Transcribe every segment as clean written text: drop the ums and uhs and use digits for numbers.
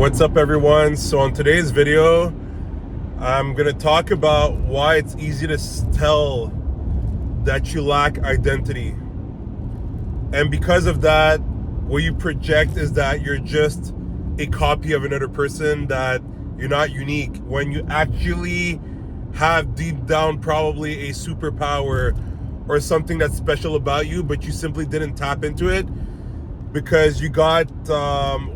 What's up, everyone? So on today's video, I'm gonna talk about why it's easy to tell that you lack identity. And because of that, what you project is that you're just a copy of another person, that you're not unique, when you actually have deep down probably a superpower or something that's special about you, but you simply didn't tap into it because you got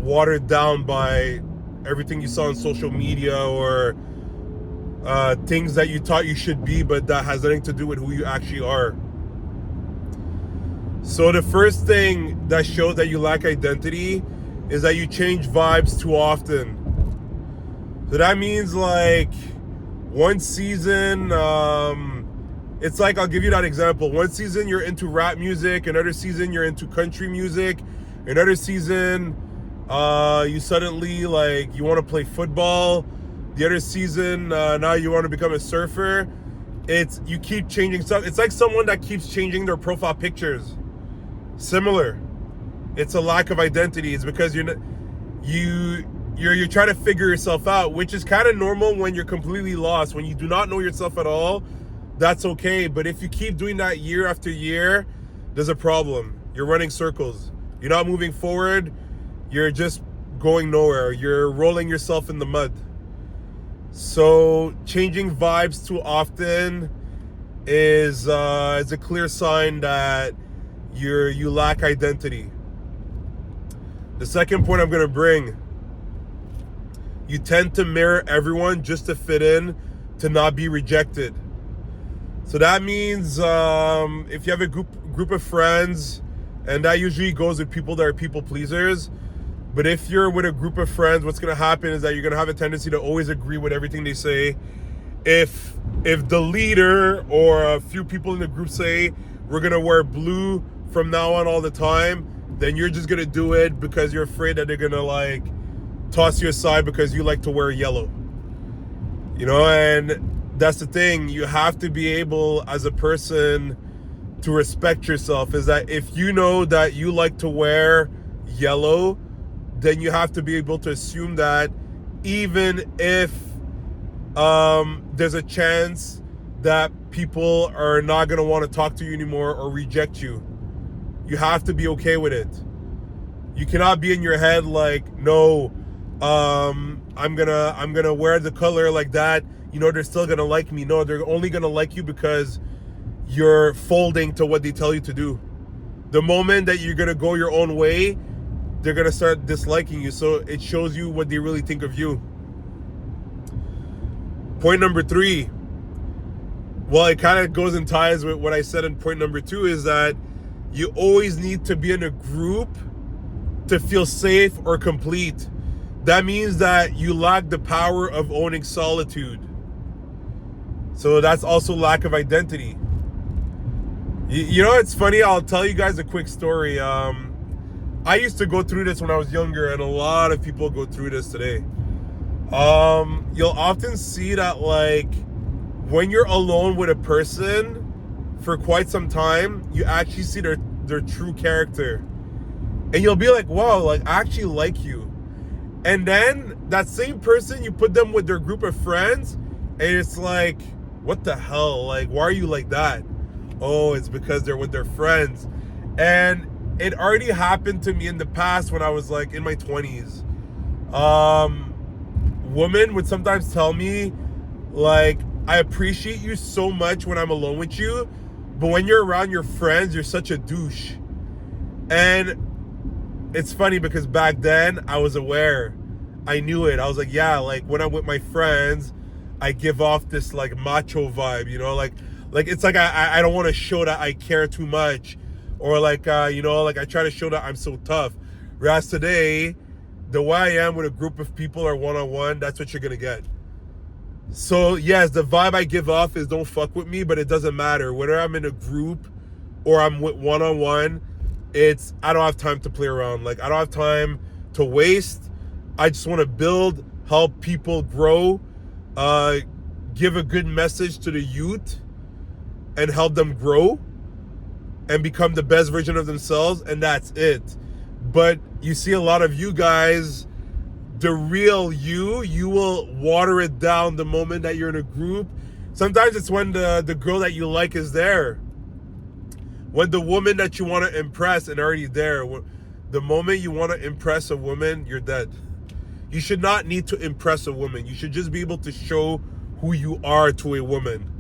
watered down by everything you saw on social media, or things that you thought you should be, but that has nothing to do with who you actually are. So the first thing that shows that you lack identity is that you change vibes too often. So that means, like, one season, it's like, I'll give you that example. One season you're into rap music, another season you're into country music, another season you suddenly, like, you want to play football, the other season now you want to become a surfer. You keep changing stuff. It's like someone that keeps changing their profile pictures. Similar. It's a lack of identity. It's because you're trying to figure yourself out, which is kind of normal when you're completely lost. When you do not know yourself at all, that's okay. But if you keep doing that year after year, there's a problem. You're running circles. You're not moving forward. You're just going nowhere. You're rolling yourself in the mud. So changing vibes too often is a clear sign that you lack identity. The second point I'm going to bring: you tend to mirror everyone just to fit in, to not be rejected. So that means if you have a group of friends, and that usually goes with people that are people pleasers, but if you're with a group of friends, what's going to happen is that you're going to have a tendency to always agree with everything they say. If the leader or a few people in the group say, we're going to wear blue from now on all the time, then you're just going to do it because you're afraid that they're going to, like, toss you aside because you like to wear yellow. You know, and that's the thing. You have to be able, as a person, to respect yourself. Is that if you know that you like to wear yellow, then you have to be able to assume that even if there's a chance that people are not going to want to talk to you anymore or reject you, you have to be okay with it. You cannot be in your head like, no, I'm gonna wear the color like that, you know, they're still gonna like me. No, they're only gonna like you because you're folding to what they tell you to do. The moment that you're gonna go your own way, they're gonna start disliking you. So it shows you what they really think of you. Point number 3, well, it kind of goes in ties with what I said in point number 2, is that you always need to be in a group to feel safe or complete. That means that you lack the power of owning solitude. So that's also lack of identity. You know, it's funny. I'll tell you guys a quick story. I used to go through this when I was younger, and a lot of people go through this today. You'll often see that, like, when you're alone with a person for quite some time, you actually see their true character. And you'll be like, wow, like, I actually like you. And then that same person, you put them with their group of friends, and it's like, what the hell? Like, why are you like that? Oh, it's because they're with their friends. And it already happened to me in the past when I was, like, in my 20s. Women would sometimes tell me, like, I appreciate you so much when I'm alone with you, but when you're around your friends, you're such a douche. And it's funny because back then I was aware. I knew it. I was like, yeah, like, when I'm with my friends, I give off this, like, macho vibe, you know, like it's like I don't want to show that I care too much, or like, you know, like, I try to show that I'm so tough. Whereas today, the way I am with a group of people or one-on-one, that's what you're gonna get. So yes, the vibe I give off is don't fuck with me, but it doesn't matter. Whether I'm in a group or I'm with one-on-one, I don't have time to play around. Like, I don't have time to waste. I just want to build, help people grow, give a good message to the youth, and help them grow and become the best version of themselves, and that's it. But you see a lot of you guys the real you will water it down the moment that you're in a group. Sometimes it's when the girl that you like is there. When the woman that you want to impress and already there. The moment you want to impress a woman, you're dead. You should not need to impress a woman. You should just be able to show who you are to a woman.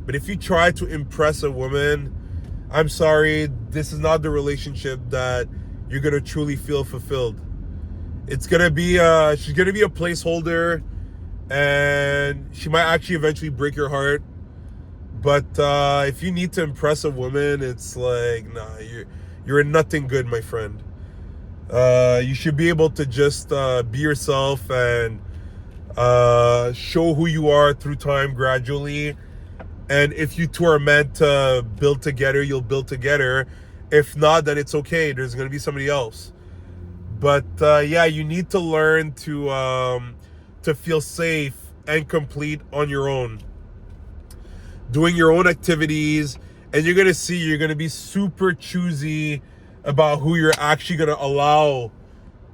But if you try to impress a woman, I'm sorry, this is not the relationship that you're going to truly feel fulfilled. It's going to be, she's going to be a placeholder, and she might actually eventually break your heart. But if you need to impress a woman, it's like, nah, you're nothing good, my friend. You should be able to just be yourself and show who you are through time gradually. And if you two are meant to build together, you'll build together. If not, then it's okay. There's going to be somebody else. But yeah, you need to learn to feel safe and complete on your own. Doing your own activities, and you're going to see you're going to be super choosy about who you're actually going to allow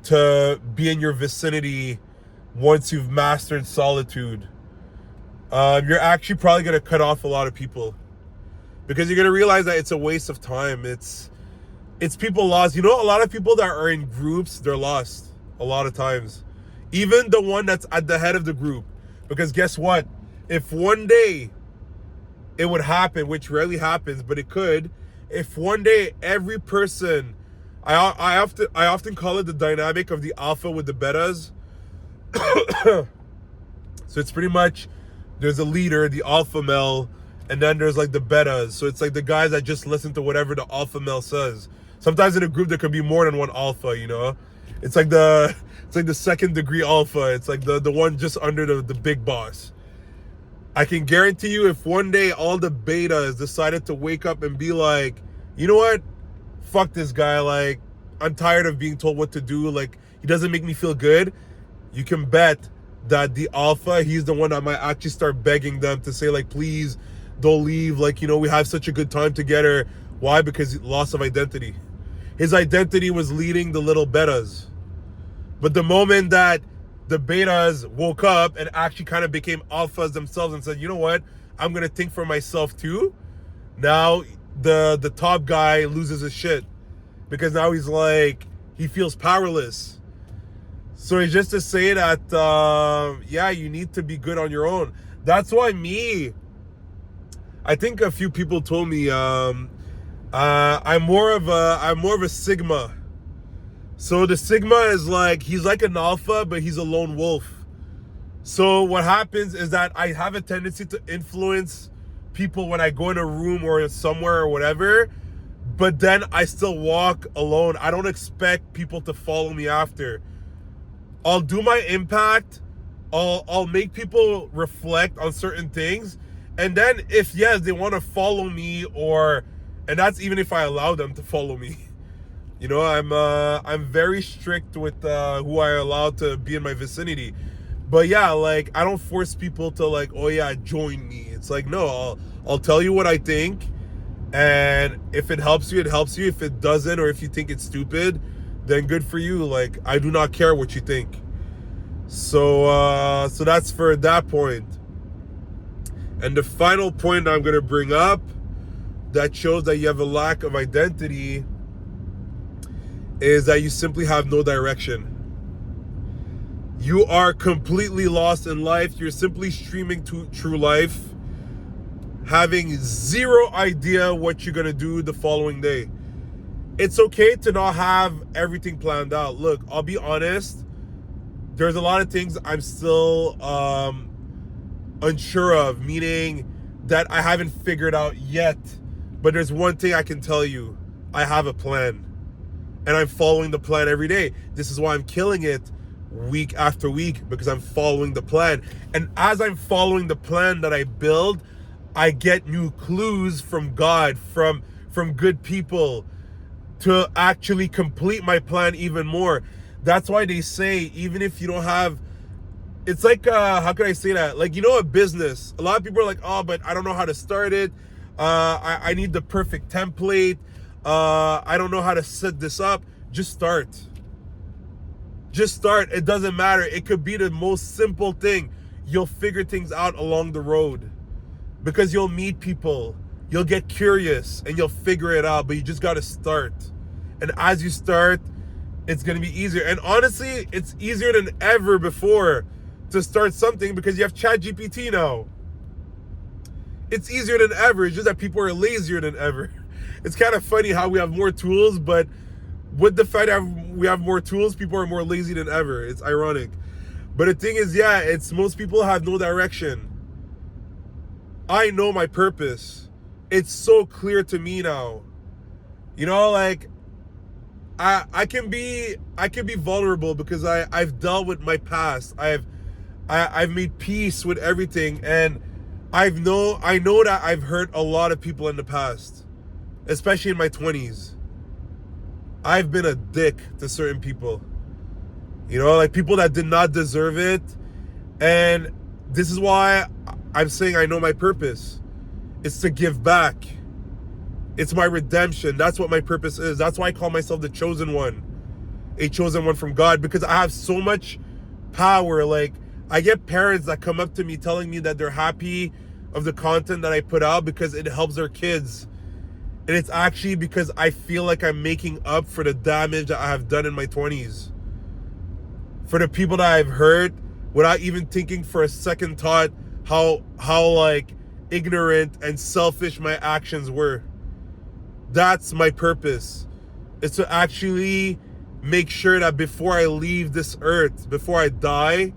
to be in your vicinity once you've mastered solitude. You're actually probably going to cut off a lot of people because you're going to realize that it's a waste of time. It's people lost. You know, a lot of people that are in groups, they're lost a lot of times. Even the one that's at the head of the group. Because guess what? If one day it would happen, which rarely happens, but it could, if one day every person, I often call it the dynamic of the alpha with the betas. So it's pretty much, there's a leader, the alpha male, and then there's like the betas. So it's like the guys that just listen to whatever the alpha male says. Sometimes in a group there could be more than one alpha, you know. It's like the second degree alpha. It's like the one just under the big boss. I can guarantee you, if one day all the betas decided to wake up and be like, you know what, fuck this guy, like, I'm tired of being told what to do, like, he doesn't make me feel good, you can bet that the alpha, he's the one that might actually start begging them to say, like, please don't leave, like, you know, we have such a good time together. Why? Because loss of identity. His identity was leading the little betas. But the moment that the betas woke up and actually kind of became alphas themselves and said, you know what, I'm going to think for myself too, now the top guy loses his shit. Because now he's like, he feels powerless. So it's just to say that, yeah, you need to be good on your own. That's why I think a few people told me, I'm more of a Sigma. So the Sigma is like, he's like an alpha, but he's a lone wolf. So what happens is that I have a tendency to influence people when I go in a room or somewhere or whatever, but then I still walk alone. I don't expect people to follow me after. I'll do my impact. I'll make people reflect on certain things. And then if, yes, they want to follow me, and that's even if I allow them to follow me. You know, I'm very strict with who I allow to be in my vicinity. But yeah, like, I don't force people to, like, oh yeah, join me. It's like, no, I'll tell you what I think, and if it helps you, it helps you. If it doesn't, or if you think it's stupid, then good for you. Like, I do not care what you think. So that's for that point. And the final point I'm gonna bring up that shows that you have a lack of identity is that you simply have no direction. You are completely lost in life. You're simply streaming through life, having zero idea what you're going to do the following day. It's okay to not have everything planned out. Look, I'll be honest, there's a lot of things I'm still unsure of, meaning that I haven't figured out yet. But there's one thing I can tell you. I have a plan. And I'm following the plan every day. This is why I'm killing it week after week, because I'm following the plan. And as I'm following the plan that I build, I get new clues from God, from good people, to actually complete my plan even more. That's why they say, even if you don't have, it's like, how can I say that? Like, you know, a business. A lot of people are like, oh, but I don't know how to start it. I need the perfect template. I don't know how to set this up. Just start. Just start. It doesn't matter. It could be the most simple thing. You'll figure things out along the road because you'll meet people. You'll get curious and you'll figure it out, but you just got to start. And as you start, it's going to be easier. And honestly, it's easier than ever before to start something because you have ChatGPT now. It's easier than ever. It's just that people are lazier than ever. It's kind of funny how we have more tools, but with the fact that we have more tools, people are more lazy than ever. It's ironic. But the thing is, yeah, it's most people have no direction. I know my purpose. It's so clear to me now. You know, like I can be vulnerable because I've dealt with my past. I've made peace with everything, and I know that I've hurt a lot of people in the past, especially in my 20s. I've been a dick to certain people. You know, like people that did not deserve it. And this is why I'm saying I know my purpose. It's to give back. It's my redemption. That's what my purpose is. That's why I call myself the chosen one. A chosen one from God, because I have so much power. Like, I get parents that come up to me telling me that they're happy of the content that I put out because it helps their kids. And it's actually because I feel like I'm making up for the damage that I have done in my 20s. For the people that I've hurt without even thinking for a second thought how like ignorant and selfish my actions were. That's my purpose. It's to actually make sure that before I leave this earth, before I die,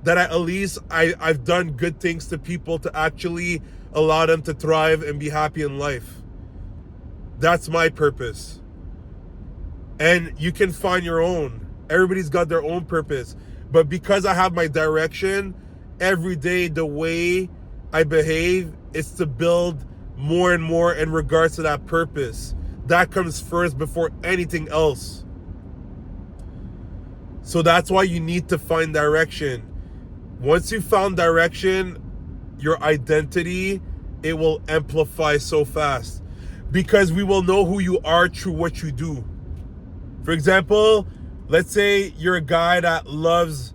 that at least I've done good things to people to actually allow them to thrive and be happy in life. That's my purpose. And you can find your own. Everybody's got their own purpose. But because I have my direction, every day the way I behave is to build more and more in regards to that purpose. That comes first before anything else. So that's why you need to find direction. Once you found direction, your identity, it will amplify so fast. Because we will know who you are through what you do. For example, let's say you're a guy that loves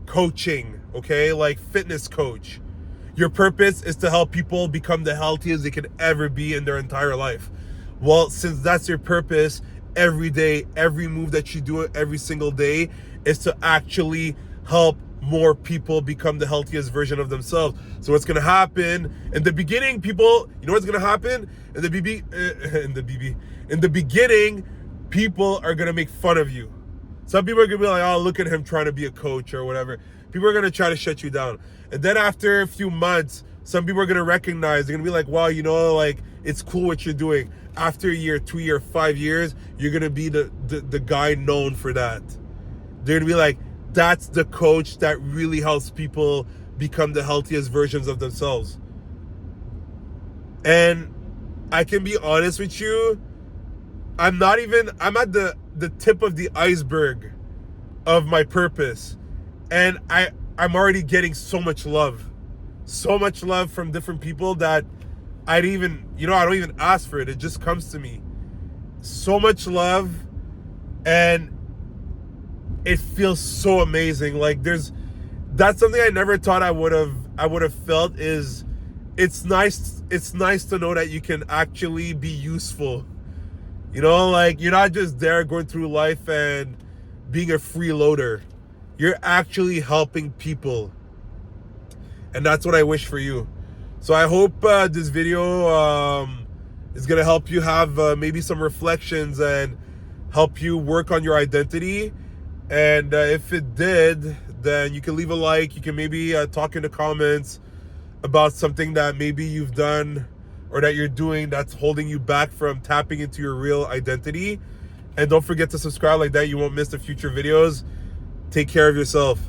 coaching, okay? Like fitness coach. Your purpose is to help people become the healthiest they could ever be in their entire life. Well, since that's your purpose, every day, every move that you do every single day is to actually help more people become the healthiest version of themselves. So what's going to happen in the beginning, people, you know what's going to happen? In the beginning, people are going to make fun of you. Some people are going to be like, oh, look at him trying to be a coach or whatever. People are going to try to shut you down. And then after a few months, some people are going to recognize, they're going to be like, wow, you know, like, it's cool what you're doing. After a year, 2 years, 5 years, you're going to be the guy known for that. They're going to be like, that's the coach that really helps people become the healthiest versions of themselves. And I can be honest with you, I'm at the tip of the iceberg of my purpose. And I'm already getting so much love from different people that I don't even ask for it. It just comes to me. So much love, and it feels so amazing. Like that's something I never thought I would have felt. Is it's nice to know that you can actually be useful. You know, like you're not just there going through life and being a freeloader. You're actually helping people. And that's what I wish for you. So I hope this video is going to help you have maybe some reflections and help you work on your identity. And if it did, then you can leave a like. You can maybe talk in the comments about something that maybe you've done or that you're doing that's holding you back from tapping into your real identity. And don't forget to subscribe, like that you won't miss the future videos. Take care of yourself.